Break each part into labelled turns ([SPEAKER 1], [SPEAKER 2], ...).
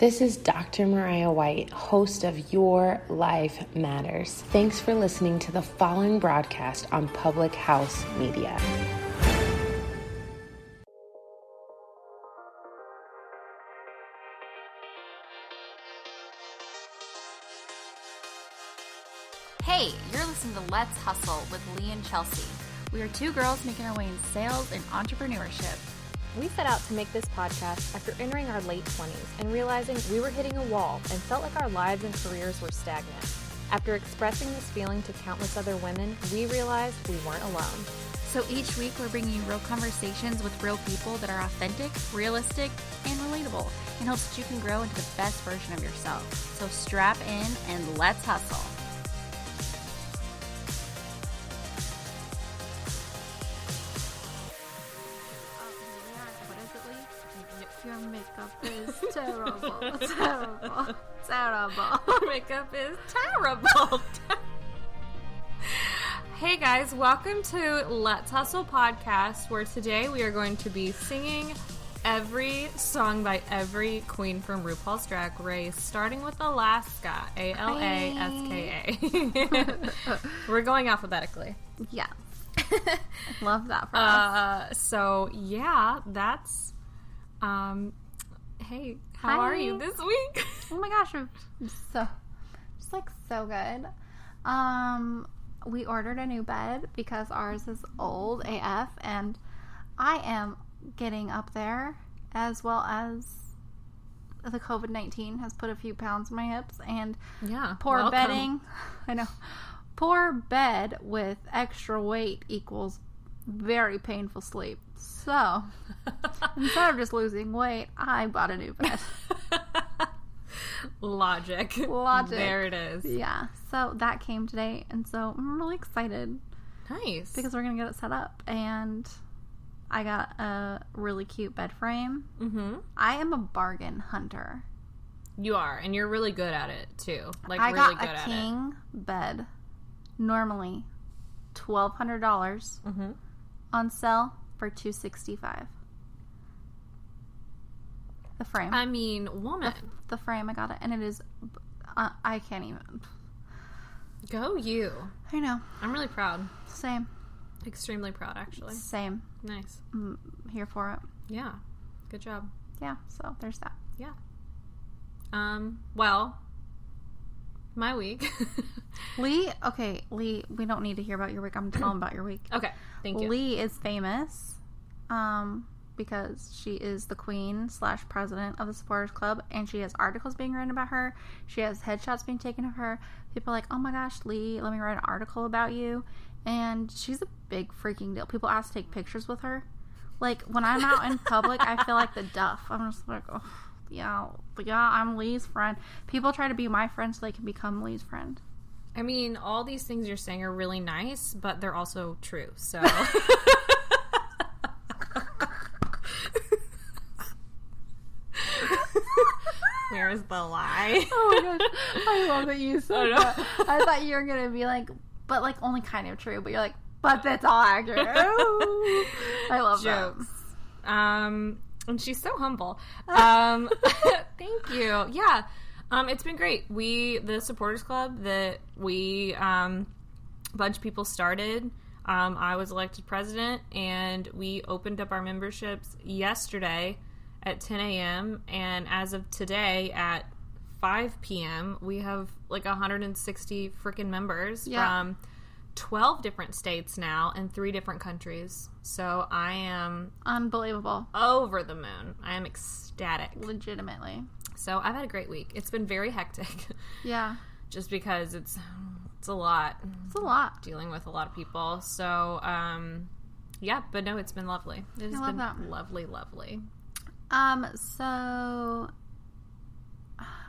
[SPEAKER 1] This is Dr. Mariah White, host of Your Life Matters. Thanks for listening to the following broadcast on Public House Media.
[SPEAKER 2] Hey, you're listening to Let's Hustle with Lee and Chelsea. We are two girls making our way in sales and entrepreneurship.
[SPEAKER 3] We set out to make this podcast after entering our late 20s and realizing we were hitting a wall and felt like our lives and careers were stagnant. After expressing this feeling to countless other women, we realized we weren't alone.
[SPEAKER 2] So each week we're bringing you real conversations with real people that are authentic, realistic, and relatable in hopes that you can grow into the best version of yourself. So strap in and let's hustle.
[SPEAKER 4] Your makeup is terrible. Terrible.
[SPEAKER 2] Makeup is terrible.
[SPEAKER 5] Hey guys, welcome to Let's Hustle podcast, where today we are going to be singing every song by every queen from RuPaul's Drag Race, starting with Alaska, Alaska. We're going alphabetically.
[SPEAKER 4] Yeah. Love that for us.
[SPEAKER 5] So yeah, that's hey, how are you this week?
[SPEAKER 4] Oh my gosh, I'm so good. We ordered a new bed because ours is old AF, and I am getting up there, as well as the COVID-19 has put a few pounds in my hips, and poor bedding. I know. Poor bed with extra weight equals very painful sleep. So, instead of just losing weight, I bought a new bed.
[SPEAKER 5] Logic. There it is.
[SPEAKER 4] Yeah. So, that came today, and so I'm really excited.
[SPEAKER 5] Nice.
[SPEAKER 4] Because we're going to get it set up, and I got a really cute bed frame. Mm-hmm. I am a bargain hunter.
[SPEAKER 5] You are, and you're really good at it, too.
[SPEAKER 4] I really got a king bed, normally $1,200, on sale for $265. The frame.
[SPEAKER 5] I mean, woman.
[SPEAKER 4] The frame, I got it, and it is. I can't even.
[SPEAKER 5] Go you.
[SPEAKER 4] I know.
[SPEAKER 5] I'm really proud.
[SPEAKER 4] Same.
[SPEAKER 5] Extremely proud, actually.
[SPEAKER 4] Same.
[SPEAKER 5] Nice.
[SPEAKER 4] I'm here for it.
[SPEAKER 5] Yeah. Good job.
[SPEAKER 4] Yeah. So there's that.
[SPEAKER 5] Yeah. Well, my week.
[SPEAKER 4] Lee, we don't need to hear about your week. I'm telling about your week.
[SPEAKER 5] Okay, thank you.
[SPEAKER 4] Lee is famous because she is the queen / president of the Supporters Club, and she has articles being written about her. She has headshots being taken of her. People are like, oh my gosh, Lee, let me write an article about you. And she's a big freaking deal. People ask to take pictures with her. Like, when I'm out in public, I feel like the duff. I'm just like, oh. Yeah, I'm Lee's friend. People try to be my friend so they can become Lee's friend.
[SPEAKER 5] I mean, all these things you're saying are really nice, but they're also true, so... Where's the lie?
[SPEAKER 4] Oh my gosh, I love that you said that. I thought you were going to be like, but like only kind of true, but you're like, but that's all accurate. I love
[SPEAKER 5] jokes. That. And she's so humble. Thank you. Yeah. It's been great. The Supporters Club that we, a bunch of people started, I was elected president, and we opened up our memberships yesterday at 10 a.m. And as of today at 5 p.m., we have like 160 freaking members from 12 different states now and 3 different countries. So I am
[SPEAKER 4] unbelievable,
[SPEAKER 5] over the moon. I am ecstatic,
[SPEAKER 4] legitimately.
[SPEAKER 5] So I've had a great week. It's been very hectic.
[SPEAKER 4] Yeah,
[SPEAKER 5] just because it's a lot.
[SPEAKER 4] It's a lot
[SPEAKER 5] dealing with a lot of people. So yeah, but no, it's been lovely. It's been lovely.
[SPEAKER 4] So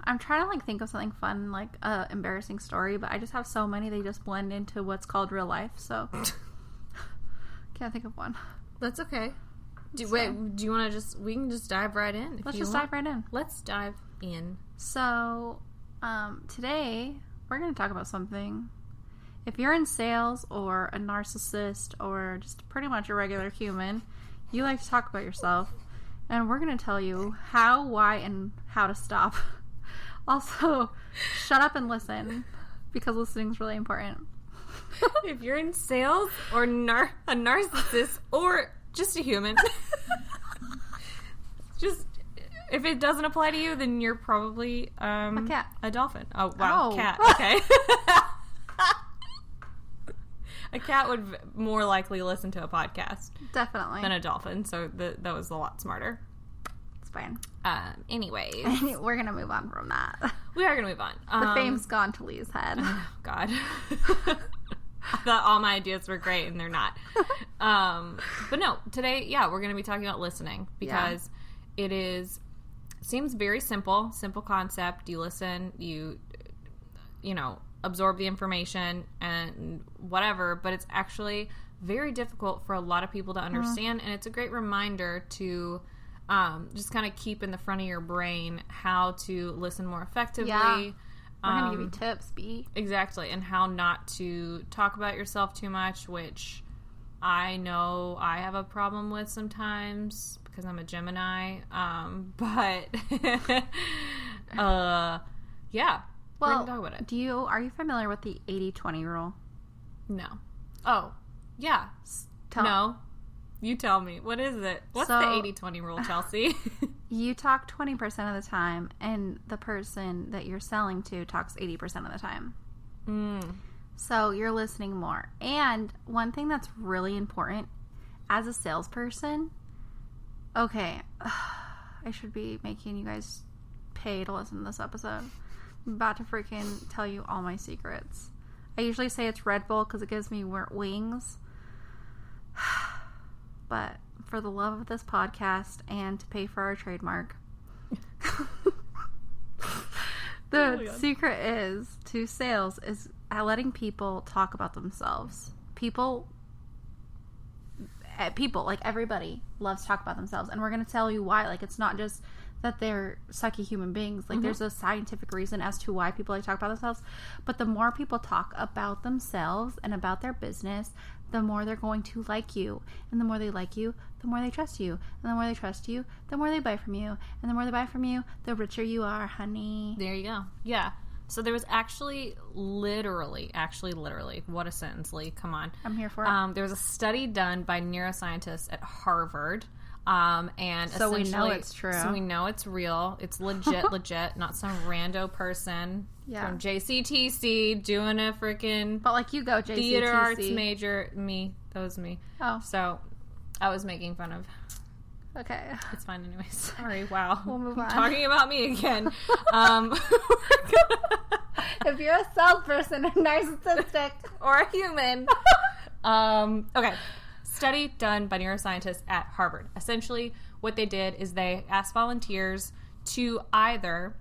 [SPEAKER 4] I'm trying to like think of something fun, like embarrassing story, but I just have so many they just blend into what's called real life. So can't think of one.
[SPEAKER 5] That's okay. Do you want to just? We can just dive right in.
[SPEAKER 4] Let's just dive right in.
[SPEAKER 5] Let's dive in.
[SPEAKER 4] So today we're going to talk about something. If you're in sales or a narcissist or just pretty much a regular human, you like to talk about yourself. And we're going to tell you how, why, and how to stop. Also, shut up and listen, because listening is really important.
[SPEAKER 5] If you're in sales or a narcissist or just a human, just if it doesn't apply to you, then you're probably
[SPEAKER 4] a cat.
[SPEAKER 5] A dolphin. Oh, wow.
[SPEAKER 4] Oh.
[SPEAKER 5] Cat. Okay. A cat would more likely listen to a podcast
[SPEAKER 4] Definitely.
[SPEAKER 5] than a dolphin, so that was a lot smarter.
[SPEAKER 4] It's fine.
[SPEAKER 5] Anyways.
[SPEAKER 4] We're going to move on from that.
[SPEAKER 5] We are going to move on.
[SPEAKER 4] The fame's gone to Lee's head.
[SPEAKER 5] Oh, God. I thought all my ideas were great, and they're not. But no, today, we're going to be talking about listening, because it seems very simple concept. You listen, you absorb the information and whatever, but it's actually very difficult for a lot of people to understand, and it's a great reminder to just kind of keep in the front of your brain how to listen more effectively.
[SPEAKER 4] Yeah. We're going to give you tips, B.
[SPEAKER 5] Exactly, and how not to talk about yourself too much, which I know I have a problem with sometimes because I'm a Gemini, but yeah.
[SPEAKER 4] Well,
[SPEAKER 5] talk about it.
[SPEAKER 4] are you familiar with the 80-20 rule?
[SPEAKER 5] No. Oh, yeah. No. You tell me. What is it? What's the 80-20 rule, Chelsea?
[SPEAKER 4] You talk 20% of the time, and the person that you're selling to talks 80% of the time. So you're listening more. And one thing that's really important as a salesperson, okay, I should be making you guys pay to listen to this episode. I'm about to freaking tell you all my secrets. I usually say it's Red Bull because it gives me wings. But for the love of this podcast and to pay for our trademark, the secret to sales is letting people talk about themselves. People, like everybody, loves to talk about themselves. And we're going to tell you why. Like, it's not just that they're sucky human beings. Like, there's a scientific reason as to why people like to talk about themselves. But the more people talk about themselves and about their business, the more they're going to like you. And the more they like you, the more they trust you. And the more they trust you, the more they buy from you. And the more they buy from you, the richer you are, honey.
[SPEAKER 5] There you go. Yeah. So there was actually literally, what a sentence, Lee. Come on.
[SPEAKER 4] I'm here for it.
[SPEAKER 5] There was a study done by neuroscientists at Harvard. And
[SPEAKER 4] so we know it's true.
[SPEAKER 5] So we know it's real. It's legit, not some rando person from JCTC doing a freaking
[SPEAKER 4] but like you go JCTC
[SPEAKER 5] theater arts major. Me, that was me.
[SPEAKER 4] Oh,
[SPEAKER 5] so I was making fun of.
[SPEAKER 4] Okay,
[SPEAKER 5] it's fine anyway. Sorry. Wow,
[SPEAKER 4] we'll move on.
[SPEAKER 5] Talking about me again.
[SPEAKER 4] If you're a salesperson, a narcissistic,
[SPEAKER 5] or a human, okay. Study done by neuroscientists at Harvard. Essentially, what they did is they asked volunteers to either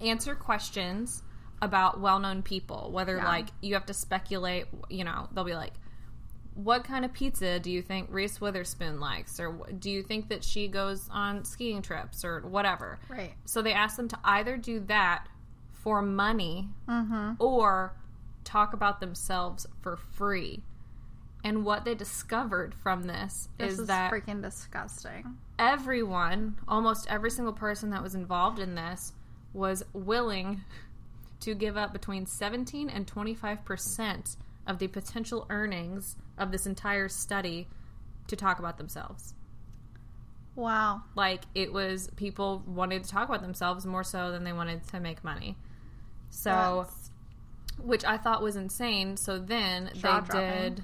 [SPEAKER 5] answer questions about well-known people, whether like you have to speculate, they'll be like, what kind of pizza do you think Reese Witherspoon likes? Or do you think that she goes on skiing trips or whatever?
[SPEAKER 4] Right.
[SPEAKER 5] So they asked them to either do that for money or talk about themselves for free. And what they discovered from this is that
[SPEAKER 4] freaking disgusting.
[SPEAKER 5] Everyone, almost every single person that was involved in this, was willing to give up between 17 and 25% of the potential earnings of this entire study to talk about themselves.
[SPEAKER 4] Wow.
[SPEAKER 5] Like, it was people wanted to talk about themselves more so than they wanted to make money. So, which I thought was insane. So then they did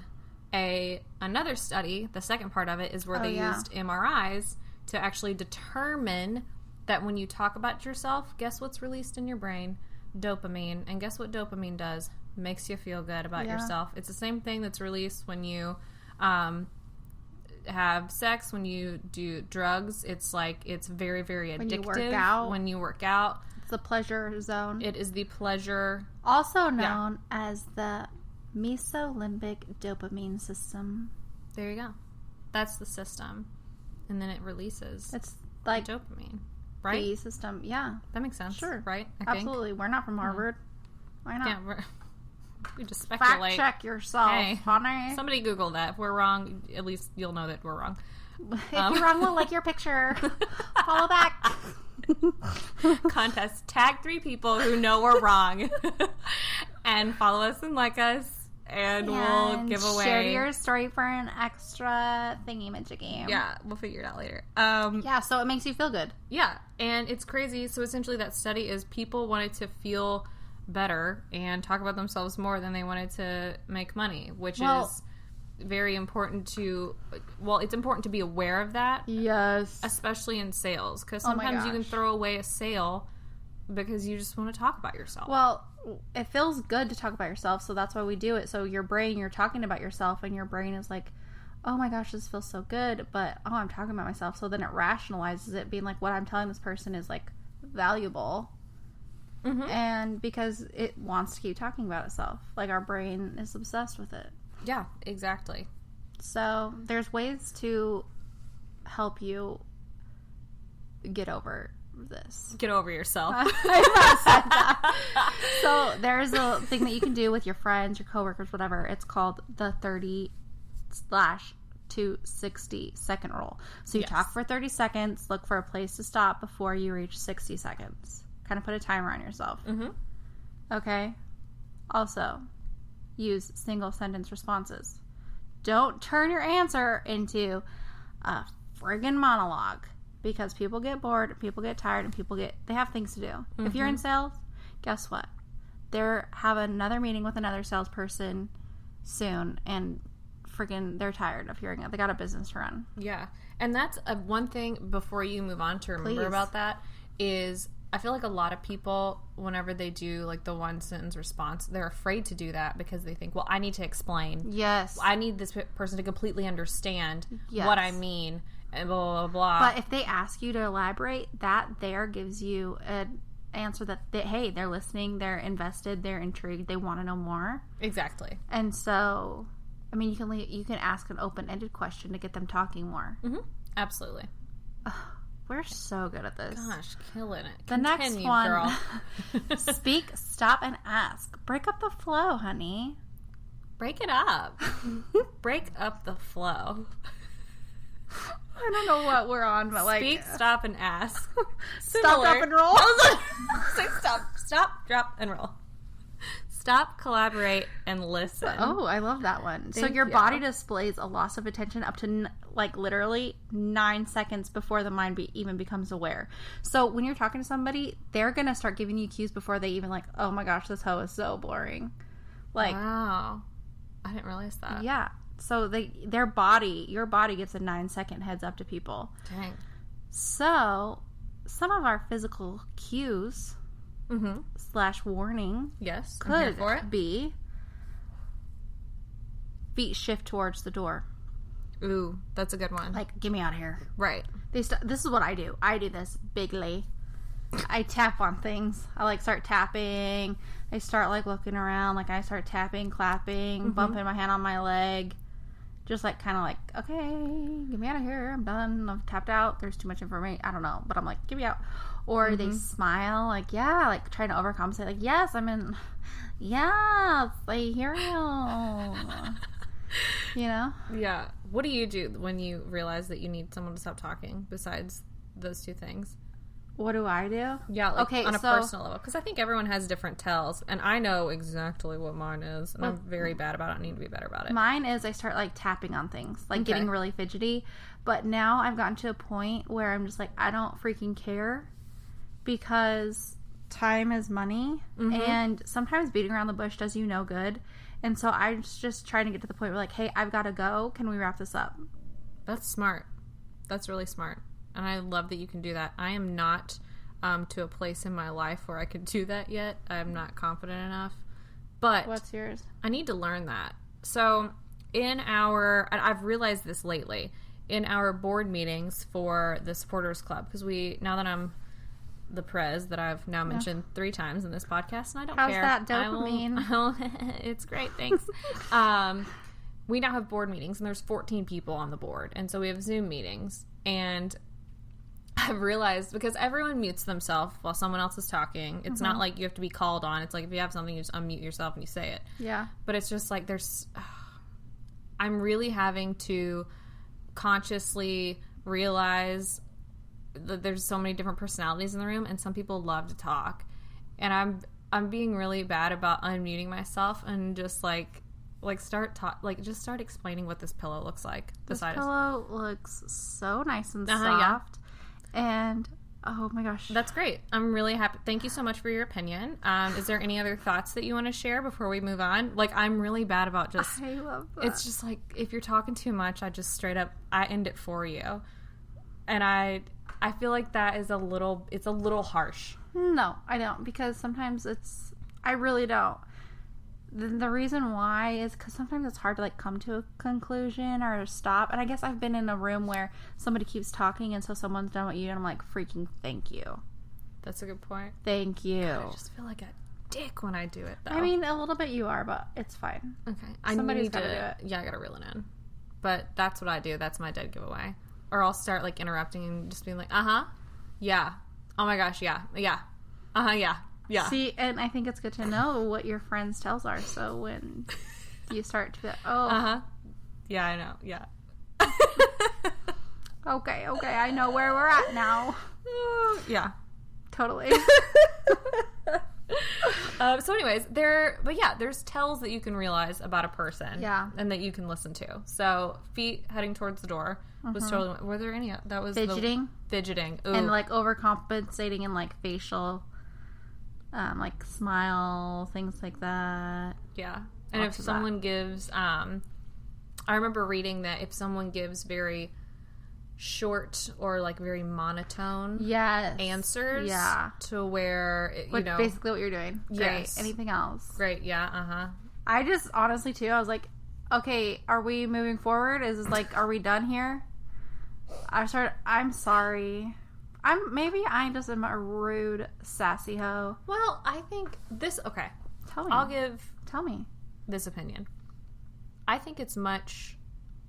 [SPEAKER 5] another study. The second part of it is where they used MRIs to actually determine that when you talk about yourself, guess what's released in your brain? Dopamine. And guess what dopamine does? Makes you feel good about yourself. It's the same thing that's released when you have sex, when you do drugs. It's like, it's very, very addictive. When you work out.
[SPEAKER 4] It's the pleasure zone.
[SPEAKER 5] It is the pleasure.
[SPEAKER 4] Also known as the mesolimbic dopamine system.
[SPEAKER 5] There you go. That's the system. And then it releases
[SPEAKER 4] it's like
[SPEAKER 5] dopamine. Right?
[SPEAKER 4] The system. Yeah.
[SPEAKER 5] That makes sense.
[SPEAKER 4] Sure.
[SPEAKER 5] Right?
[SPEAKER 4] Absolutely. We're not from Harvard. Why not?
[SPEAKER 5] Yeah, we just speculate.
[SPEAKER 4] Fact check yourself, honey.
[SPEAKER 5] Somebody Google that. If we're wrong, at least you'll know that we're wrong.
[SPEAKER 4] If you're wrong, we'll like your picture. Follow back.
[SPEAKER 5] Contest. Tag 3 people who know we're wrong. And follow us and like us. And we'll give away.
[SPEAKER 4] Share your story for an extra thingy-majiggy.
[SPEAKER 5] Yeah, we'll figure it out later.
[SPEAKER 4] Yeah, so it makes you feel good.
[SPEAKER 5] Yeah, and it's crazy. So essentially that study is people wanted to feel better and talk about themselves more than they wanted to make money, which is very important to, it's important to be aware of that.
[SPEAKER 4] Yes.
[SPEAKER 5] Especially in sales, because sometimes you can throw away a sale because you just want to talk about yourself.
[SPEAKER 4] Well, it feels good to talk about yourself, so that's why we do it. So your brain, you're talking about yourself, and your brain is like, oh my gosh, this feels so good, but I'm talking about myself. So then it rationalizes it, being like, what I'm telling this person is like valuable. Mm-hmm. And because it wants to keep talking about itself. Like our brain is obsessed with it.
[SPEAKER 5] Yeah, exactly. So
[SPEAKER 4] there's ways to help you get over this.
[SPEAKER 5] Get over yourself.
[SPEAKER 4] So there's a thing that you can do with your friends, your coworkers, whatever. It's called the 30/260 second rule. So you talk for 30 seconds, look for a place to stop before you reach 60 seconds. Kind of put a timer on yourself. Mm-hmm. Okay? Also, use single sentence responses. Don't turn your answer into a friggin' monologue. Because people get bored, people get tired, and they have things to do. Mm-hmm. If you're in sales, guess what? Have another meeting with another salesperson soon, and friggin' they're tired of hearing it. They got a business to run.
[SPEAKER 5] Yeah. And that's one thing before you move on to remember about that is I feel like a lot of people, whenever they do like the one sentence response, they're afraid to do that because they think, well, I need to explain.
[SPEAKER 4] Yes.
[SPEAKER 5] I need this person to completely understand what I mean. And blah, blah, blah.
[SPEAKER 4] But if they ask you to elaborate, that there gives you an answer that, hey, they're listening, they're invested, they're intrigued, they want to know more.
[SPEAKER 5] Exactly.
[SPEAKER 4] And so, I mean, you can ask an open-ended question to get them talking more.
[SPEAKER 5] Mm-hmm. Absolutely.
[SPEAKER 4] We're so good at this.
[SPEAKER 5] Gosh, killing it.
[SPEAKER 4] The next one, girl. Speak, stop, and ask. Break up the flow, honey.
[SPEAKER 5] Break it up. Break up the flow.
[SPEAKER 4] I don't know what we're on, but like...
[SPEAKER 5] Speak, stop, and ask.
[SPEAKER 4] Stop, drop, and roll?
[SPEAKER 5] Say stop, drop, and roll. Stop, collaborate, and listen.
[SPEAKER 4] Oh, I love that one. So your body displays a loss of attention up to like literally 9 seconds before the mind even becomes aware. So when you're talking to somebody, they're going to start giving you cues before they even like, oh my gosh, this hoe is so boring. Like,
[SPEAKER 5] wow. I didn't realize that.
[SPEAKER 4] Yeah. So your body gives a 9-second heads up to people.
[SPEAKER 5] Dang.
[SPEAKER 4] So some of our physical cues / warning could be feet shift towards the door.
[SPEAKER 5] Ooh, that's a good one.
[SPEAKER 4] Like, get me out of here.
[SPEAKER 5] Right.
[SPEAKER 4] This is what I do. I do this bigly. I tap on things. I like start tapping. I start like looking around. Like I start tapping, clapping, bumping my hand on my leg. Just like kind of like, okay, get me out of here. I'm done. I've tapped out. There's too much information. I don't know. But I'm like, get me out. Or they smile. Like, yeah. Like trying to overcompensate. Like, yes, I'm in. Yes, I hear you. You know?
[SPEAKER 5] Yeah. What do you do when you realize that you need someone to stop talking besides those two things?
[SPEAKER 4] What do I do?
[SPEAKER 5] Yeah, like on a personal level. Because I think everyone has different tells. And I know exactly what mine is. And I'm very bad about it. I need to be better about it.
[SPEAKER 4] Mine is I start like tapping on things. Like getting really fidgety. But now I've gotten to a point where I'm just like, I don't freaking care. Because time is money. And sometimes beating around the bush does you no good. And so I'm just trying to get to the point where like, hey, I've got to go. Can we wrap this up?
[SPEAKER 5] That's smart. That's really smart. And I love that you can do that. I am not to a place in my life where I can do that yet. I'm not confident enough. But
[SPEAKER 4] what's yours?
[SPEAKER 5] I need to learn that. So I've realized this lately, in our board meetings for the supporters club, because now that I'm the prez that I've now mentioned 3 times in this podcast, and I don't care.
[SPEAKER 4] How's that dopamine?
[SPEAKER 5] It's great, thanks. We now have board meetings, and there's 14 people on the board, and so we have Zoom meetings, and I've realized, because everyone mutes themselves while someone else is talking, it's not like you have to be called on. It's like if you have something, you just unmute yourself and you say it.
[SPEAKER 4] Yeah.
[SPEAKER 5] But it's just like I'm really having to consciously realize that there's so many different personalities in the room, and some people love to talk, and I'm being really bad about unmuting myself and just just start explaining what this pillow looks like.
[SPEAKER 4] This pillow looks so nice and soft, and oh my gosh,
[SPEAKER 5] that's great. I'm really happy. Thank you so much for your opinion. Is there any other thoughts that you want to share before we move on? Like, I'm really bad about just.
[SPEAKER 4] I love that.
[SPEAKER 5] It's just like, if you're talking too much, I just straight up I end it for you, and I feel like that is it's a little harsh.
[SPEAKER 4] No, I don't, because sometimes I really don't. The reason why is because sometimes it's hard to like come to a conclusion or stop. And I guess I've been in a room where somebody keeps talking, and so someone's done with you, and I'm like, freaking thank you.
[SPEAKER 5] That's a good point.
[SPEAKER 4] Thank you.
[SPEAKER 5] God, I just feel like a dick when I do it, though.
[SPEAKER 4] I mean, a little bit you are, but it's fine.
[SPEAKER 5] Okay.
[SPEAKER 4] Somebody's got to do it.
[SPEAKER 5] Yeah, I got to reel it in. But that's what I do. That's my dead giveaway. Or I'll start like interrupting and just being like, yeah, oh my gosh, yeah, yeah.
[SPEAKER 4] See, and I think it's good to know what your friends' tells are, so when you start to be like,
[SPEAKER 5] yeah, I know, yeah.
[SPEAKER 4] Okay, I know where we're at now.
[SPEAKER 5] Yeah.
[SPEAKER 4] Totally.
[SPEAKER 5] So anyways, there's tells that you can realize about a person.
[SPEAKER 4] Yeah.
[SPEAKER 5] And that you can listen to. So feet heading towards the door was totally, were there any, that was
[SPEAKER 4] fidgeting.
[SPEAKER 5] Ooh.
[SPEAKER 4] And like overcompensating and like facial, like smile, things like that.
[SPEAKER 5] Yeah. And if someone gives, I remember reading that if someone gives very short or like very monotone answers to where,
[SPEAKER 4] basically what you're doing.
[SPEAKER 5] Yes.
[SPEAKER 4] Great. Anything else?
[SPEAKER 5] Great. Yeah.
[SPEAKER 4] I just honestly too, I was like, okay, are we moving forward? Is this like, are we done here? I'm sorry. Maybe I just am a rude, sassy hoe.
[SPEAKER 5] Well, I think okay.
[SPEAKER 4] Tell me.
[SPEAKER 5] Tell me this opinion. I think it's much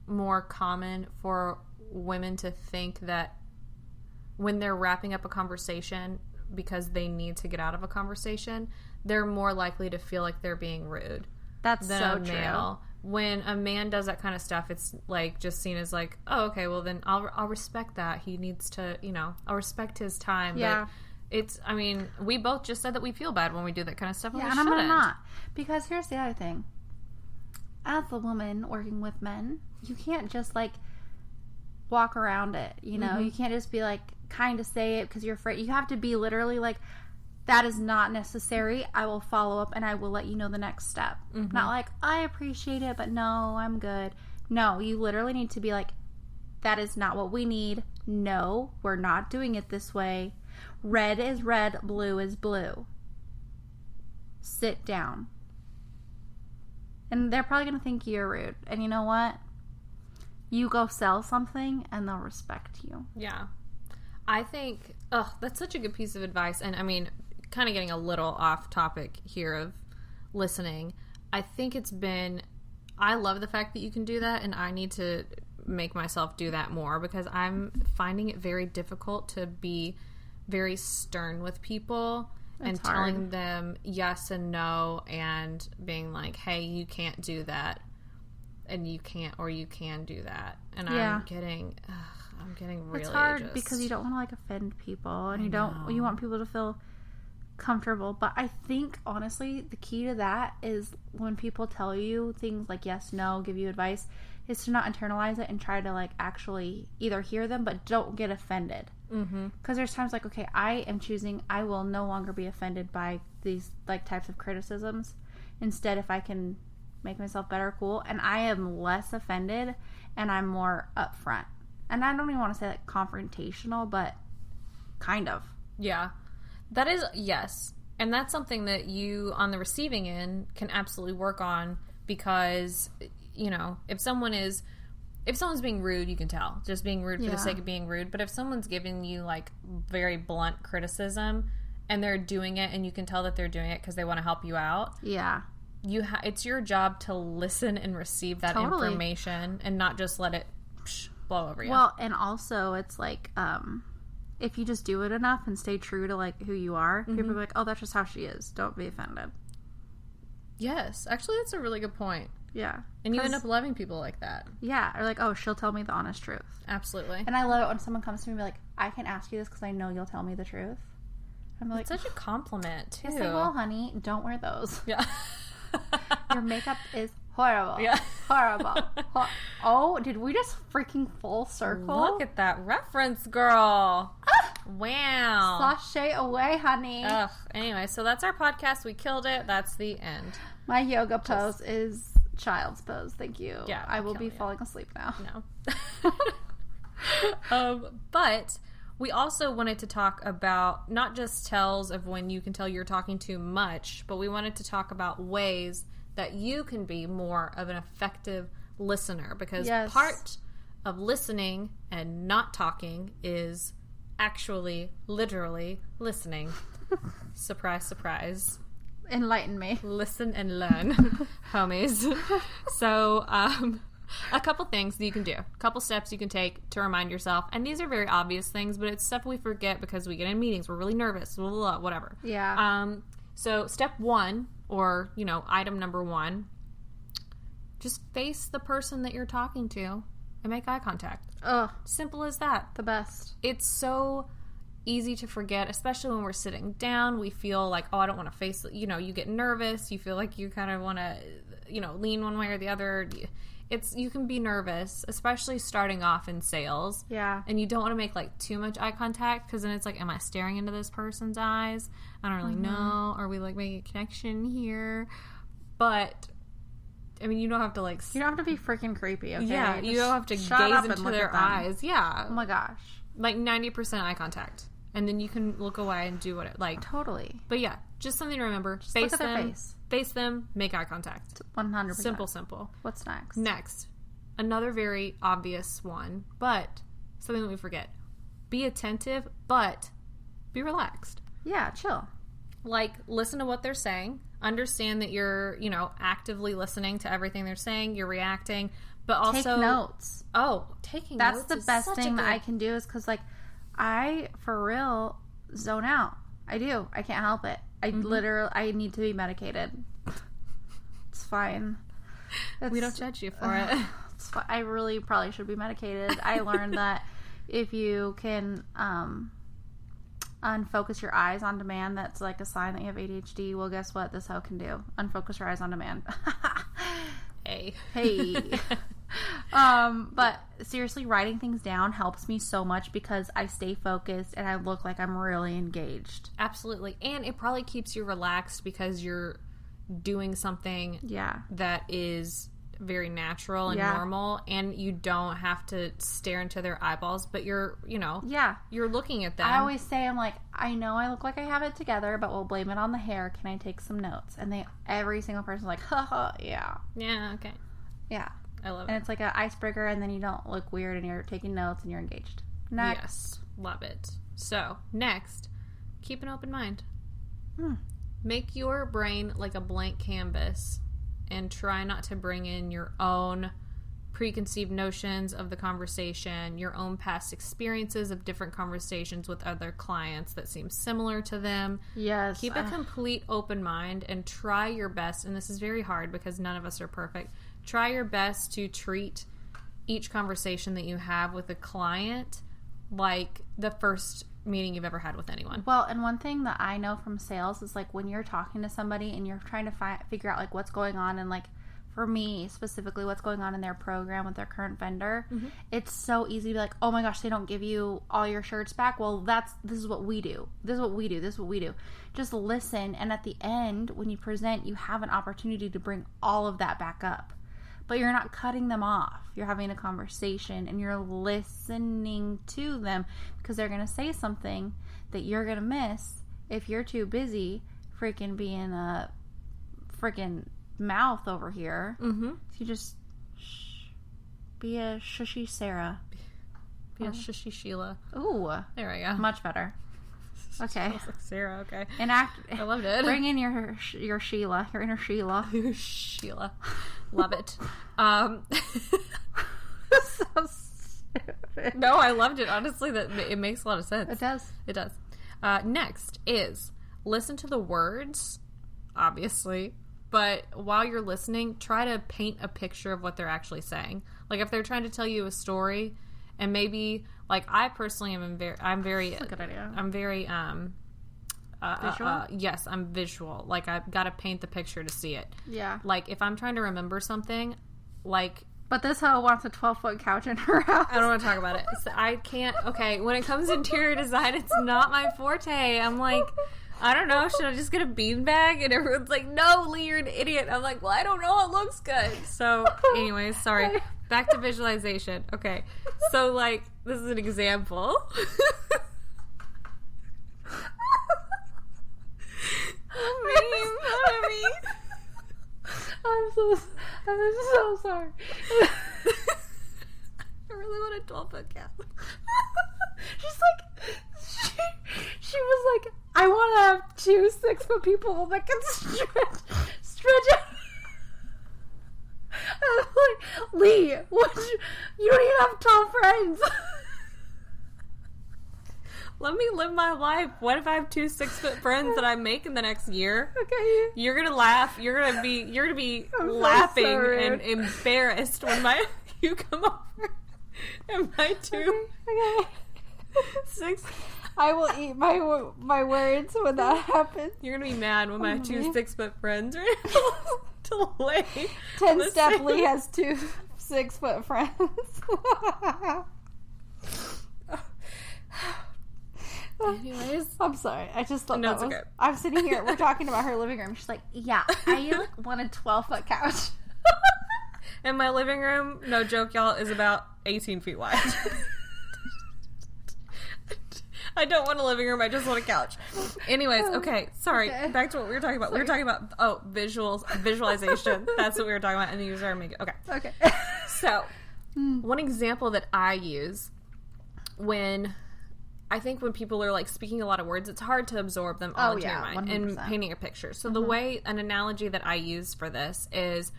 [SPEAKER 5] more common for women to think that when they're wrapping up a conversation because they need to get out of a conversation, they're more likely to feel like they're being rude.
[SPEAKER 4] That's
[SPEAKER 5] than
[SPEAKER 4] so
[SPEAKER 5] a male. True. When a man does that kind of stuff, it's like just seen as like, oh, okay, well then I'll respect that. He needs to, I'll respect his time.
[SPEAKER 4] Yeah.
[SPEAKER 5] But we both just said that we feel bad when we do that kind of stuff.
[SPEAKER 4] Yeah, and I'm not. Because here's the other thing. As a woman working with men, you can't just like walk around it, You can't just be like kind of say it because you're afraid. You have to be literally like, that is not necessary. I will follow up and I will let you know the next step. Mm-hmm. Not like, I appreciate it, but no, I'm good. No, you literally need to be like, that is not what we need. No, we're not doing it this way. Red is red, blue is blue. Sit down. And they're probably going to think you're rude. And you know what? You go sell something and they'll respect you.
[SPEAKER 5] Yeah. I think, that's such a good piece of advice. And I mean, kind of getting a little off topic here of listening. I think I love the fact that you can do that, and I need to make myself do that more because I'm finding it very difficult to be very stern with people and telling them yes and no and being like, hey, you can't do that and you can't, or you can do that. And I'm getting really,
[SPEAKER 4] it's hard because you don't want to like offend people, and you want people to feel comfortable. But I think honestly the key to that is when people tell you things like yes, no, give you advice, is to not internalize it and try to like actually either hear them but don't get offended. Because there's times like, okay, I will no longer be offended by these like types of criticisms. Instead, if I can make myself better, cool, and I am less offended and I'm more upfront. And I don't even want to say like confrontational, but kind of.
[SPEAKER 5] Yeah. That is, yes. And that's something that you, on the receiving end, can absolutely work on because, if someone's being rude, you can tell. Just being rude for the sake of being rude. But if someone's giving you, like, very blunt criticism and they're doing it and you can tell that they're doing it because they want to help you out.
[SPEAKER 4] Yeah.
[SPEAKER 5] It's your job to listen and receive that information and not just let it blow over you.
[SPEAKER 4] Well, and also it's like, if you just do it enough and stay true to like who you are, people will be like, oh, that's just how she is. Don't be offended.
[SPEAKER 5] Yes. Actually, that's a really good point.
[SPEAKER 4] Yeah.
[SPEAKER 5] And you end up loving people like that.
[SPEAKER 4] Yeah. Or like, oh, she'll tell me the honest truth.
[SPEAKER 5] Absolutely.
[SPEAKER 4] And I love it when someone comes to me and be like, I can ask you this because I know you'll tell me the truth. I'm like,
[SPEAKER 5] it's such a compliment, too.
[SPEAKER 4] It's like, well, honey, don't wear those.
[SPEAKER 5] Yeah.
[SPEAKER 4] Your makeup is horrible.
[SPEAKER 5] Yeah.
[SPEAKER 4] Horrible. Oh, did we just freaking full circle?
[SPEAKER 5] Look at that reference, girl. Wow.
[SPEAKER 4] Sashay away, honey.
[SPEAKER 5] Ugh. Anyway, so that's our podcast. We killed it. That's the end.
[SPEAKER 4] My yoga pose is child's pose. Thank you.
[SPEAKER 5] Yeah,
[SPEAKER 4] I will be falling asleep now.
[SPEAKER 5] No. But we also wanted to talk about not just tells of when you can tell you're talking too much, but we wanted to talk about ways that you can be more of an effective listener, because part of listening and not talking is actually literally listening. Surprise, surprise.
[SPEAKER 4] Enlighten me.
[SPEAKER 5] Listen and learn, homies. So, a couple things that you can do. A couple steps you can take to remind yourself. And these are very obvious things, but it's stuff we forget because we get in meetings. We're really nervous. Blah, blah, blah, whatever.
[SPEAKER 4] Yeah.
[SPEAKER 5] So step one, or, item number one, just face the person that you're talking to and make eye contact.
[SPEAKER 4] Ugh.
[SPEAKER 5] Simple as that.
[SPEAKER 4] The best.
[SPEAKER 5] It's so easy to forget, especially when we're sitting down. We feel like, oh, I don't want to face it. You get nervous. You feel like you kind of want to, lean one way or the other. You can be nervous, especially starting off in sales.
[SPEAKER 4] Yeah.
[SPEAKER 5] And you don't want to make too much eye contact, because then it's like, am I staring into this person's eyes? I don't really know. Are we making a connection here? But you don't have to
[SPEAKER 4] you don't have to be freaking creepy, okay?
[SPEAKER 5] Yeah, you don't have to gaze into their eyes. Yeah.
[SPEAKER 4] Oh my gosh.
[SPEAKER 5] 90% eye contact. And then you can look away and do
[SPEAKER 4] Totally.
[SPEAKER 5] But yeah, just something to remember.
[SPEAKER 4] Just
[SPEAKER 5] face
[SPEAKER 4] look at
[SPEAKER 5] them.
[SPEAKER 4] their face.
[SPEAKER 5] Face them. Make eye contact.
[SPEAKER 4] 100%.
[SPEAKER 5] Simple.
[SPEAKER 4] What's next?
[SPEAKER 5] Next. Another very obvious one, but something that we forget. Be attentive, but be relaxed.
[SPEAKER 4] Yeah, chill.
[SPEAKER 5] Listen to what they're saying. Understand that you're, actively listening to everything they're saying. You're reacting, but also...
[SPEAKER 4] Take notes.
[SPEAKER 5] Oh, taking notes.
[SPEAKER 4] That's the best thing that I can do, is because, I, for real, zone out. I do. I can't help it. I need to be medicated. It's fine.
[SPEAKER 5] We don't judge you for it.
[SPEAKER 4] It's fine. I really probably should be medicated. I learned that if you can unfocus your eyes on demand, that's a sign that you have ADHD. Well, guess what? This hoe can do. Unfocus your eyes on demand.
[SPEAKER 5] Hey.
[SPEAKER 4] But seriously, writing things down helps me so much, because I stay focused and I look like I'm really engaged.
[SPEAKER 5] Absolutely. And it probably keeps you relaxed because you're doing something that is very natural and normal, and you don't have to stare into their eyeballs, but you're you're looking at them.
[SPEAKER 4] I always say, I know I look like I have it together, but we'll blame it on the hair. Can I take some notes? And every single person's like, haha, yeah.
[SPEAKER 5] Yeah, okay.
[SPEAKER 4] Yeah.
[SPEAKER 5] I love it.
[SPEAKER 4] And it's like an icebreaker, and then you don't look weird, and you're taking notes, and you're engaged. Next.
[SPEAKER 5] Yes. Love it. So, next, keep an open mind. Make your brain like a blank canvas, and try not to bring in your own preconceived notions of the conversation, your own past experiences of different conversations with other clients that seem similar to them.
[SPEAKER 4] Yes.
[SPEAKER 5] Keep a complete open mind and try your best, and this is very hard because none of us are perfect, try your best to treat each conversation that you have with a client like the first meeting you've ever had with anyone.
[SPEAKER 4] Well, and one thing that I know from sales is when you're talking to somebody and you're trying to figure out what's going on, and for me specifically, what's going on in their program with their current vendor, it's so easy to be like, oh my gosh, they don't give you all your shirts back. Well, this is what we do. This is what we do. This is what we do. Just listen, and at the end, when you present, you have an opportunity to bring all of that back up. But you're not cutting them off. You're having a conversation, and you're listening to them, because they're going to say something that you're going to miss if you're too busy freaking being a freaking mouth over here. So you just be a shushy Sarah.
[SPEAKER 5] Be a shushy Sheila.
[SPEAKER 4] Ooh.
[SPEAKER 5] There we go.
[SPEAKER 4] Much better. Okay.
[SPEAKER 5] Like Sarah, okay.
[SPEAKER 4] I
[SPEAKER 5] loved it.
[SPEAKER 4] Bring in your Sheila, your inner Sheila.
[SPEAKER 5] Sheila. Love it.
[SPEAKER 4] So stupid.
[SPEAKER 5] No, I loved it. Honestly, it makes a lot of sense.
[SPEAKER 4] It does.
[SPEAKER 5] It does. Next is listen to the words, obviously, But while you're listening, try to paint a picture of what they're actually saying. Like if they're trying to tell you a story, and maybe like I personally am I'm very
[SPEAKER 4] That's a good idea.
[SPEAKER 5] I'm very
[SPEAKER 4] Visual?
[SPEAKER 5] yes, I'm visual. Like I've got to paint the picture to see it.
[SPEAKER 4] Yeah.
[SPEAKER 5] Like if I'm trying to remember something, like.
[SPEAKER 4] But this hoe wants a 12-foot couch in her house.
[SPEAKER 5] I don't want to talk about it. So I can't. Okay, when it comes to interior design, it's not my forte. I'm like, I don't know. Should I just get a beanbag? And everyone's like, no, Lee, you're an idiot. I'm like, well, I don't know. It looks good. So, anyways, sorry. Back to visualization. Okay, so like this is an example.
[SPEAKER 4] I'm so sorry.
[SPEAKER 5] I really want a 12-foot cat.
[SPEAKER 4] She's like, she was like, I want to have 2 6-foot people that can stretch out. I'm like, Lee, you don't even have tall friends.
[SPEAKER 5] Let me live my life. What if I have 2 6-foot friends that I make in the next year?
[SPEAKER 4] Okay.
[SPEAKER 5] You're gonna laugh. You're gonna be
[SPEAKER 4] I'm
[SPEAKER 5] laughing
[SPEAKER 4] so
[SPEAKER 5] and embarrassed when you come over and my 2
[SPEAKER 4] Okay.
[SPEAKER 5] 6.
[SPEAKER 4] I will eat my words when that happens.
[SPEAKER 5] You're gonna be mad when my 2 6-foot friends are able to lay.
[SPEAKER 4] 10-step Lee has 2 6-foot friends.
[SPEAKER 5] Anyways,
[SPEAKER 4] I'm sorry. I just thought
[SPEAKER 5] No,
[SPEAKER 4] that
[SPEAKER 5] it's
[SPEAKER 4] was...
[SPEAKER 5] okay.
[SPEAKER 4] I'm sitting here. We're talking about her living room. She's like, yeah, I want a 12-foot couch.
[SPEAKER 5] and my living room, no joke, y'all, is about 18 feet wide. I don't want a living room. I just want a couch. Anyways, okay. Sorry.
[SPEAKER 4] Okay.
[SPEAKER 5] Back to what we were talking about. We were talking about visualization. That's what we were talking about. And the user making. Okay.
[SPEAKER 4] Okay.
[SPEAKER 5] So, one example that I use when people are like speaking a lot of words, it's hard to absorb them all into your mind
[SPEAKER 4] 100%.
[SPEAKER 5] and painting a picture. So an analogy that I use for this is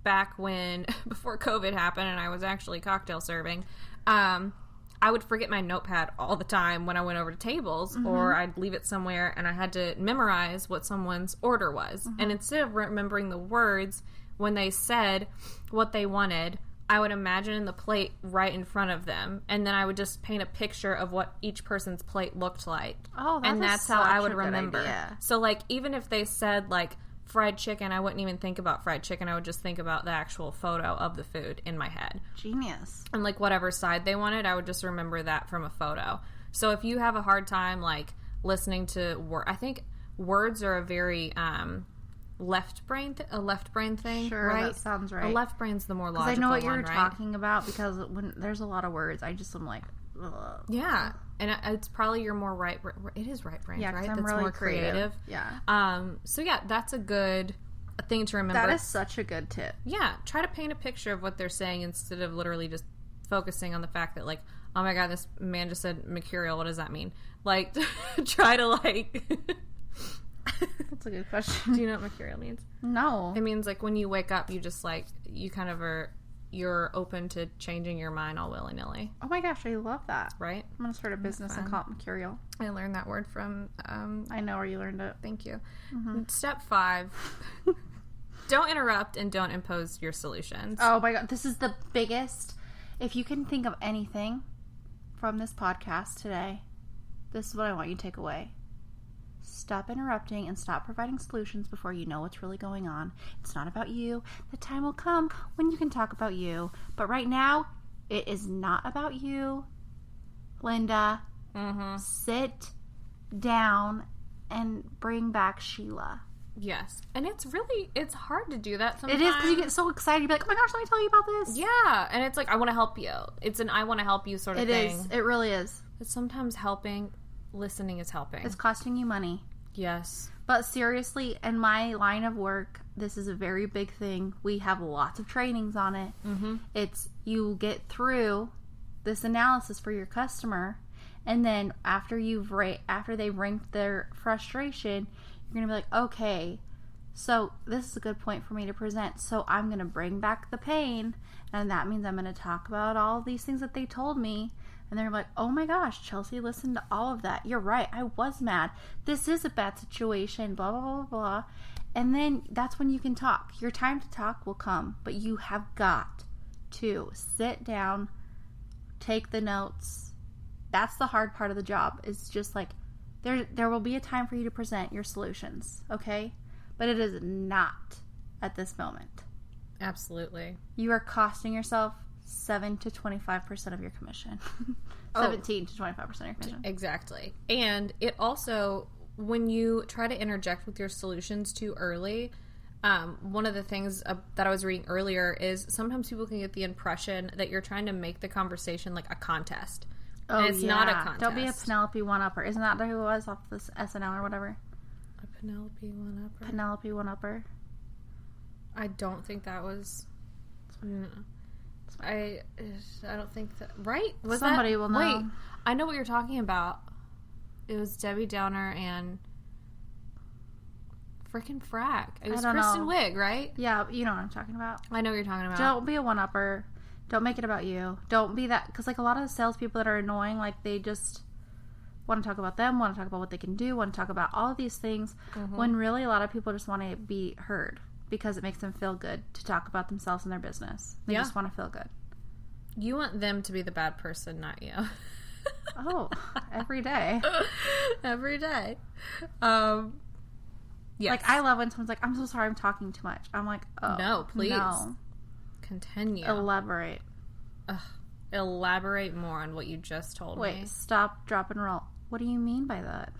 [SPEAKER 5] back when, before COVID happened and I was actually cocktail serving, I would forget my notepad all the time when I went over to tables, or I'd leave it somewhere and I had to memorize what someone's order was. And instead of remembering the words, when they said what they wanted, I would imagine the plate right in front of them, and then I would just paint a picture of what each person's plate looked like.
[SPEAKER 4] Oh,
[SPEAKER 5] that's how I would
[SPEAKER 4] such a good
[SPEAKER 5] remember.
[SPEAKER 4] idea.
[SPEAKER 5] So, like, even if they said, like, fried chicken, I wouldn't even think about fried chicken. I would just think about the actual photo of the food in my head.
[SPEAKER 4] Genius.
[SPEAKER 5] And, like, whatever side they wanted, I would just remember that from a photo. So if you have a hard time, like, listening to I think words are a very left brain thing,
[SPEAKER 4] Sure,
[SPEAKER 5] right?
[SPEAKER 4] that sounds right.
[SPEAKER 5] The left brain's the more logical
[SPEAKER 4] Because I know what you're
[SPEAKER 5] one, right?
[SPEAKER 4] talking about, because when there's a lot of words, I just am like, ugh.
[SPEAKER 5] Yeah, and it's probably your more right. It is right brain,
[SPEAKER 4] Yeah, 'cause
[SPEAKER 5] right?
[SPEAKER 4] I'm
[SPEAKER 5] That's
[SPEAKER 4] really
[SPEAKER 5] more creative.
[SPEAKER 4] Yeah.
[SPEAKER 5] So yeah, that's a good thing to remember.
[SPEAKER 4] That is such a good tip.
[SPEAKER 5] Yeah, try to paint a picture of what they're saying instead of literally just focusing on the fact that, like, oh my god, this man just said mercurial. What does that mean? Like, try to like.
[SPEAKER 4] That's a good question.
[SPEAKER 5] Do you know what mercurial means?
[SPEAKER 4] No.
[SPEAKER 5] It means like when you wake up, you just like you kind of you're open to changing your mind all willy nilly,
[SPEAKER 4] Oh my gosh, I love that.
[SPEAKER 5] right?
[SPEAKER 4] I'm gonna start a business and call it Mercurial.
[SPEAKER 5] I learned that word from.
[SPEAKER 4] I know where you learned it.
[SPEAKER 5] Thank you. Step 5. Don't interrupt and don't impose your solutions.
[SPEAKER 4] Oh my god, this is the biggest. If you can think of anything from this podcast today, this is what I want you to take away. Stop interrupting and stop providing solutions before you know what's really going on. It's not about you. The time will come when you can talk about you. But right now, it is not about you. Linda, sit down and bring back Sheila.
[SPEAKER 5] Yes. And it's hard to do that sometimes.
[SPEAKER 4] It is, because you get so excited. You're like, oh my gosh, let me tell you about this.
[SPEAKER 5] Yeah. And it's like, I want to help you. It's an I want to help you sort of thing.
[SPEAKER 4] It is. It really is.
[SPEAKER 5] But sometimes listening is helping.
[SPEAKER 4] It's costing you money.
[SPEAKER 5] Yes.
[SPEAKER 4] But seriously, in my line of work, this is a very big thing. We have lots of trainings on it. Mm-hmm. It's you get through this analysis for your customer, and then after they've ranked their frustration, you're gonna be like, okay, so this is a good point for me to present. So I'm gonna bring back the pain, and that means I'm gonna talk about all these things that they told me. And they're like, oh my gosh, Chelsea listened to all of that. You're right. I was mad. This is a bad situation, blah, blah, blah, blah. And then that's when you can talk. Your time to talk will come, but you have got to sit down, take the notes. That's the hard part of the job. Is just like there will be a time for you to present your solutions, okay? But it is not at this moment.
[SPEAKER 5] Absolutely.
[SPEAKER 4] You are costing yourself 7 to 25% of your commission. 17 to 25% of your commission.
[SPEAKER 5] Exactly. And it also, when you try to interject with your solutions too early, one of the things that I was reading earlier is sometimes people can get the impression that you're trying to make the conversation like a contest.
[SPEAKER 4] Oh,
[SPEAKER 5] and it's not a contest.
[SPEAKER 4] Don't be a Penelope one-upper. Isn't that who it was off this SNL or whatever?
[SPEAKER 5] A Penelope one-upper?
[SPEAKER 4] Penelope one-upper.
[SPEAKER 5] I don't think that was... I don't think that... Right? Was
[SPEAKER 4] Somebody
[SPEAKER 5] that,
[SPEAKER 4] will know.
[SPEAKER 5] Wait, I know what you're talking about. It was Debbie Downer and... Freaking frack. It was Kristen Wiig, right?
[SPEAKER 4] Yeah, you know what I'm talking about.
[SPEAKER 5] I know what you're talking about.
[SPEAKER 4] Don't be a one-upper. Don't make it about you. Don't be that... Because, like, a lot of the salespeople that are annoying, like, they just want to talk about them, want to talk about what they can do, want to talk about all of these things, when really a lot of people just want to be heard because it makes them feel good to talk about themselves and their business. They just want to feel good. You
[SPEAKER 5] want them to be the bad person, not you.
[SPEAKER 4] Oh, every day.
[SPEAKER 5] Every day. Yes.
[SPEAKER 4] Like, I love when someone's like, I'm so sorry I'm talking too much. I'm like, oh.
[SPEAKER 5] No, please.
[SPEAKER 4] No.
[SPEAKER 5] Continue.
[SPEAKER 4] Elaborate.
[SPEAKER 5] Elaborate more on what you just told me.
[SPEAKER 4] Wait, stop, drop, and roll. What do you mean by that?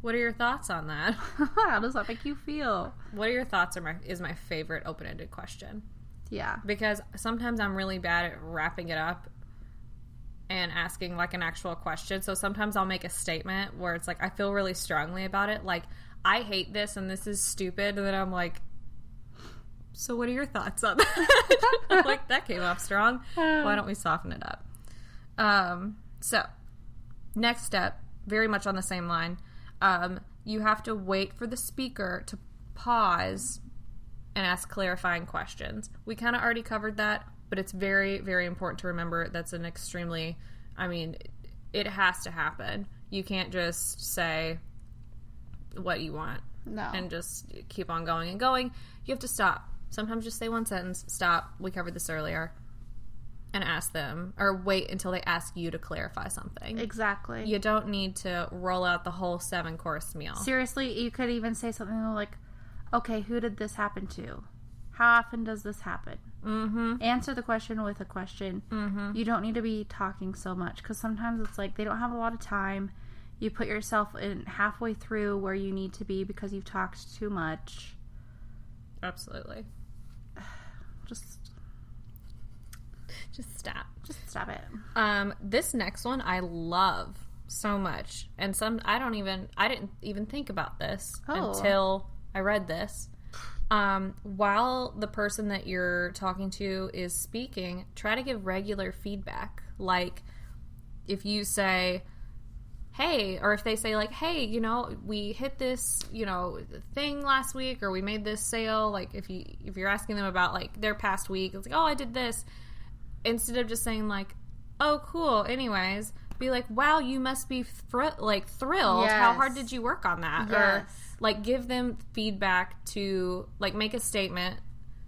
[SPEAKER 5] What are your thoughts on that?
[SPEAKER 4] How does that make you feel?
[SPEAKER 5] What are your thoughts is my favorite open-ended question.
[SPEAKER 4] Yeah.
[SPEAKER 5] Because sometimes I'm really bad at wrapping it up and asking like an actual question. So sometimes I'll make a statement where it's like I feel really strongly about it. Like, I hate this and this is stupid. And then I'm like, so what are your thoughts on that? Like, that came off strong. Why don't we soften it up? So, next step, very much on the same line. You have to wait for the speaker to pause and ask clarifying questions. We kind of already covered that, but it's very, very important to remember that's an extremely, it has to happen. You can't just say what you want.
[SPEAKER 4] No.
[SPEAKER 5] And just keep on going and going. You have to stop. Sometimes just say one sentence, stop, we covered this earlier, and ask them, or wait until they ask you to clarify something.
[SPEAKER 4] Exactly.
[SPEAKER 5] You don't need to roll out the whole 7-course meal.
[SPEAKER 4] Seriously, you could even say something like, okay, who did this happen to? How often does this happen?
[SPEAKER 5] Mm-hmm.
[SPEAKER 4] Answer the question with a question.
[SPEAKER 5] Mm-hmm.
[SPEAKER 4] You don't need to be talking so much, because sometimes it's like they don't have a lot of time. You put yourself in halfway through where you need to be because you've talked too much.
[SPEAKER 5] Absolutely. Just stop.
[SPEAKER 4] Just stop it.
[SPEAKER 5] This next one I love so much, and I didn't even think about this until I read this. While the person that you're talking to is speaking, try to give regular feedback. Like, if you say, hey, or if they say like, hey, we hit this, thing last week, or we made this sale. Like, if you're asking them about like their past week, it's like, oh, I did this. Instead of just saying like, oh, cool, anyways, be like, wow, you must be thrilled.
[SPEAKER 4] Yes.
[SPEAKER 5] How hard did you work on that?
[SPEAKER 4] Yes.
[SPEAKER 5] Or like, give them feedback to like make a statement.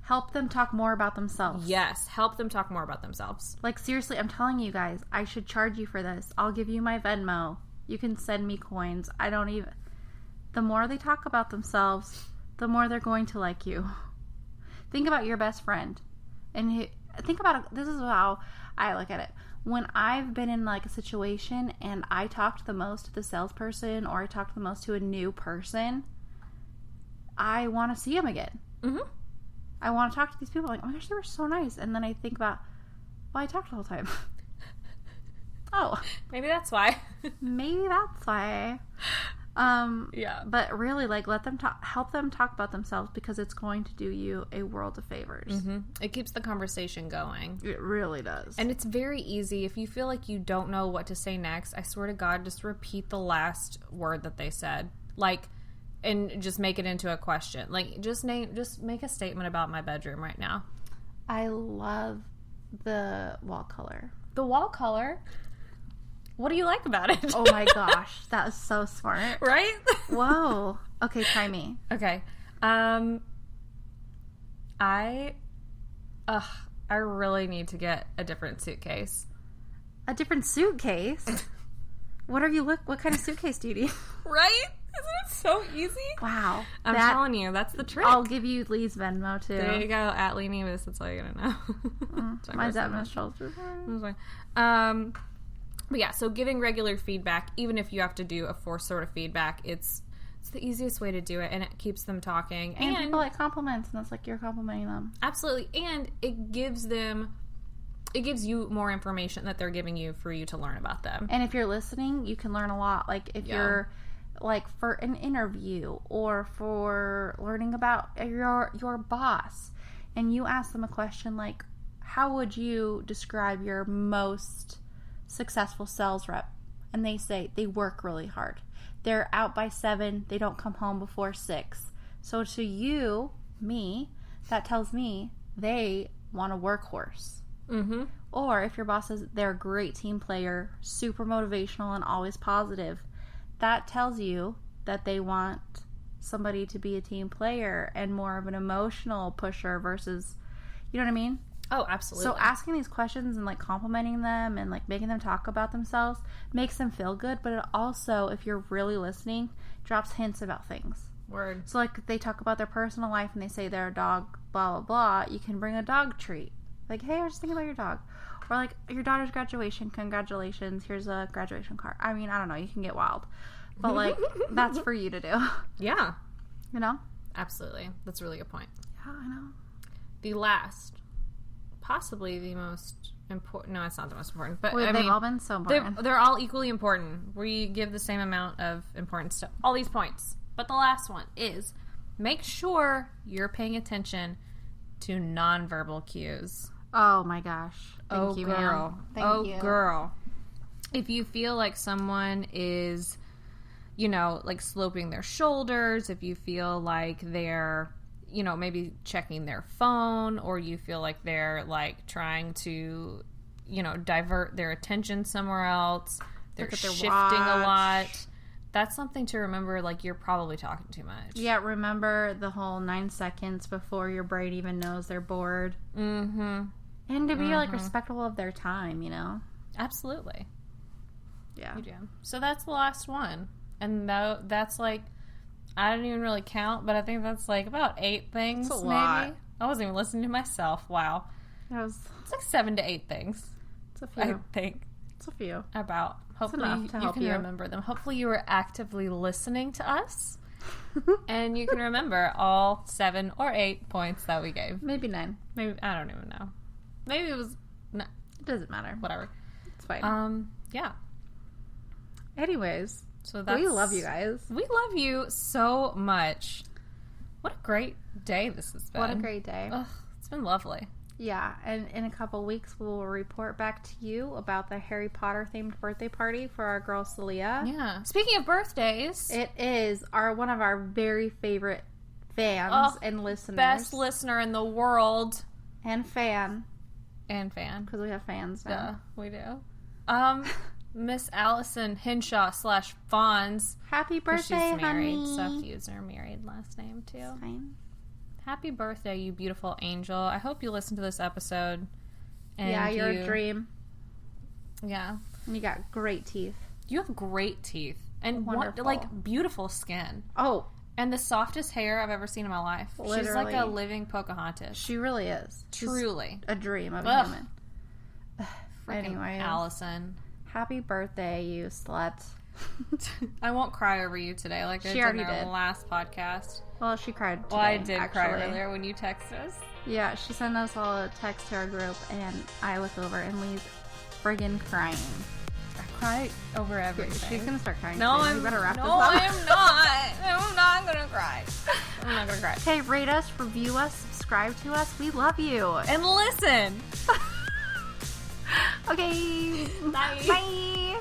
[SPEAKER 4] Help them talk more about themselves.
[SPEAKER 5] Yes, help them talk more about themselves.
[SPEAKER 4] Like, seriously, I'm telling you guys, I should charge you for this. I'll give you my Venmo. You can send me coins. The more they talk about themselves, the more they're going to like you. Think about your best friend. And think about it. This is how I look at it. When I've been in like a situation and I talked the most to the salesperson, or I talked the most to a new person, I want to see them again.
[SPEAKER 5] Mm-hmm.
[SPEAKER 4] I want to talk to these people. Like, oh my gosh, they were so nice. And then I think about, well, I talked the whole time. Oh,
[SPEAKER 5] maybe that's why.
[SPEAKER 4] Maybe that's why.
[SPEAKER 5] Yeah.
[SPEAKER 4] But really, like, help them talk about themselves, because it's going to do you a world of favors.
[SPEAKER 5] Mm-hmm. It keeps the conversation going.
[SPEAKER 4] It really does.
[SPEAKER 5] And it's very easy. If you feel like you don't know what to say next, I swear to God, just repeat the last word that they said. Like, and just make it into a question. Like, just make a statement about my bedroom right now.
[SPEAKER 4] I love the wall color.
[SPEAKER 5] The wall color? What do you like about it?
[SPEAKER 4] Oh my gosh, that is so smart.
[SPEAKER 5] Right?
[SPEAKER 4] Whoa. Okay, try me.
[SPEAKER 5] Okay. I really need to get a different suitcase.
[SPEAKER 4] A different suitcase? What kind of suitcase do you need?
[SPEAKER 5] Right? Isn't it so easy?
[SPEAKER 4] Wow.
[SPEAKER 5] I'm telling you, that's the trick.
[SPEAKER 4] I'll give you Lee's Venmo, too.
[SPEAKER 5] There you go, at Lee Nevis. That's all you're going to know.
[SPEAKER 4] Mine's at Miss Schultz.
[SPEAKER 5] But yeah, so giving regular feedback, even if you have to do a forced sort of feedback, it's the easiest way to do it, and it keeps them talking.
[SPEAKER 4] And people like compliments, and it's like you're complimenting them.
[SPEAKER 5] Absolutely. And it gives you more information that they're giving you for you to learn about them.
[SPEAKER 4] And if you're listening, you can learn a lot. Like if you're like for an interview or for learning about your boss, and you ask them a question like, how would you describe your most successful sales rep? And they say they work really hard. They're out by 7. They don't come home before 6. So to you, me, that tells me they want a workhorse.
[SPEAKER 5] Mm-hmm.
[SPEAKER 4] Or if your boss says they're a great team player, super motivational and always positive, that tells you that they want somebody to be a team player and more of an emotional pusher versus, you know what I mean?
[SPEAKER 5] Oh, absolutely.
[SPEAKER 4] So asking these questions and like complimenting them and like making them talk about themselves makes them feel good, but it also, if you're really listening, drops hints about things.
[SPEAKER 5] Word.
[SPEAKER 4] So like they talk about their personal life and they say they're a dog, blah, blah, blah. You can bring a dog treat. Like, hey, I was just thinking about your dog. Or like, your daughter's graduation, congratulations, here's a graduation card. I mean, I don't know, you can get wild. But like, that's for you to do.
[SPEAKER 5] Yeah.
[SPEAKER 4] You know?
[SPEAKER 5] Absolutely. That's a really good point.
[SPEAKER 4] Yeah, I know.
[SPEAKER 5] The last, possibly the most important, no, it's not the most important, but
[SPEAKER 4] They've all been so important.
[SPEAKER 5] They're all equally important. We give the same amount of importance to all these points. But the last one is, make sure you're paying attention to nonverbal cues.
[SPEAKER 4] Oh my gosh. Thank you,
[SPEAKER 5] girl.
[SPEAKER 4] ma'am. Thank you.
[SPEAKER 5] Girl. If you feel like someone is, like sloping their shoulders, if you feel like they're, maybe checking their phone, or you feel like they're like trying to, divert their attention somewhere else, they're shifting a lot. That's something to remember, like, you're probably talking too much.
[SPEAKER 4] Yeah, remember the whole 9 seconds before your brain even knows they're bored.
[SPEAKER 5] Mm-hmm.
[SPEAKER 4] And to be, like, respectful of their time,
[SPEAKER 5] Absolutely.
[SPEAKER 4] Yeah.
[SPEAKER 5] You do. So that's the last one. And that's, like, I didn't even really count, but I think that's, like, about 8 things,
[SPEAKER 4] that's a
[SPEAKER 5] maybe.
[SPEAKER 4] lot.
[SPEAKER 5] I wasn't even listening to myself. Wow.
[SPEAKER 4] It's
[SPEAKER 5] like 7 to 8 things.
[SPEAKER 4] It's a few.
[SPEAKER 5] I think.
[SPEAKER 4] It's a few.
[SPEAKER 5] About. Hopefully
[SPEAKER 4] enough to
[SPEAKER 5] you
[SPEAKER 4] help
[SPEAKER 5] can
[SPEAKER 4] you.
[SPEAKER 5] remember them. Hopefully you were actively listening to us. And you can remember all 7 or 8 points that we gave.
[SPEAKER 4] Maybe 9.
[SPEAKER 5] Maybe, I don't even know. Maybe it was, no,
[SPEAKER 4] It doesn't matter.
[SPEAKER 5] whatever.
[SPEAKER 4] It's fine.
[SPEAKER 5] Yeah.
[SPEAKER 4] Anyways,
[SPEAKER 5] So that's,
[SPEAKER 4] we love you guys.
[SPEAKER 5] We love you so much. What a great day this has been.
[SPEAKER 4] What a great day.
[SPEAKER 5] Ugh, it's been lovely.
[SPEAKER 4] Yeah, and in a couple weeks, we'll report back to you about the Harry Potter themed birthday party for our girl Celia.
[SPEAKER 5] Yeah. Speaking of birthdays,
[SPEAKER 4] It is one of our very favorite fans and listeners.
[SPEAKER 5] best listener in the world.
[SPEAKER 4] And fan.
[SPEAKER 5] And fan.
[SPEAKER 4] Because we have fans now.
[SPEAKER 5] Yeah, we do. Miss Allison Henshaw / Fawns.
[SPEAKER 4] Happy
[SPEAKER 5] 'Cause
[SPEAKER 4] birthday,
[SPEAKER 5] she's married,
[SPEAKER 4] honey.
[SPEAKER 5] so I have to use her married last name too.
[SPEAKER 4] It's fine.
[SPEAKER 5] Happy birthday, you beautiful angel. I hope you listen to this episode. And
[SPEAKER 4] Yeah, you're a dream.
[SPEAKER 5] Yeah.
[SPEAKER 4] And you got great teeth.
[SPEAKER 5] You have great teeth. And
[SPEAKER 4] Wonderful.
[SPEAKER 5] beautiful skin.
[SPEAKER 4] Oh,
[SPEAKER 5] And the softest hair I've ever seen in my life. She's like
[SPEAKER 4] Literally.
[SPEAKER 5] a living Pocahontas.
[SPEAKER 4] she really is. She's
[SPEAKER 5] Truly.
[SPEAKER 4] a dream of a
[SPEAKER 5] Ugh.
[SPEAKER 4] human.
[SPEAKER 5] Freaking
[SPEAKER 4] Anyways.
[SPEAKER 5] Allison.
[SPEAKER 4] Happy birthday, you slut.
[SPEAKER 5] I won't cry over you today like I
[SPEAKER 4] She
[SPEAKER 5] did
[SPEAKER 4] already
[SPEAKER 5] in our
[SPEAKER 4] did.
[SPEAKER 5] last podcast.
[SPEAKER 4] Well, she cried today,
[SPEAKER 5] Well, I did cry
[SPEAKER 4] actually.
[SPEAKER 5] earlier when you texted us.
[SPEAKER 4] Yeah, she sent us all a text to our group, and I look over and Lee's friggin' crying.
[SPEAKER 5] I cry over everything.
[SPEAKER 4] She's gonna start crying.
[SPEAKER 5] No,
[SPEAKER 4] soon.
[SPEAKER 5] I'm
[SPEAKER 4] We better wrap
[SPEAKER 5] no,
[SPEAKER 4] this up.
[SPEAKER 5] I am not. I'm not gonna cry. I'm not gonna cry.
[SPEAKER 4] Okay, rate us, review us, subscribe to us. We love you.
[SPEAKER 5] And listen.
[SPEAKER 4] Okay.
[SPEAKER 5] Bye.
[SPEAKER 4] Bye.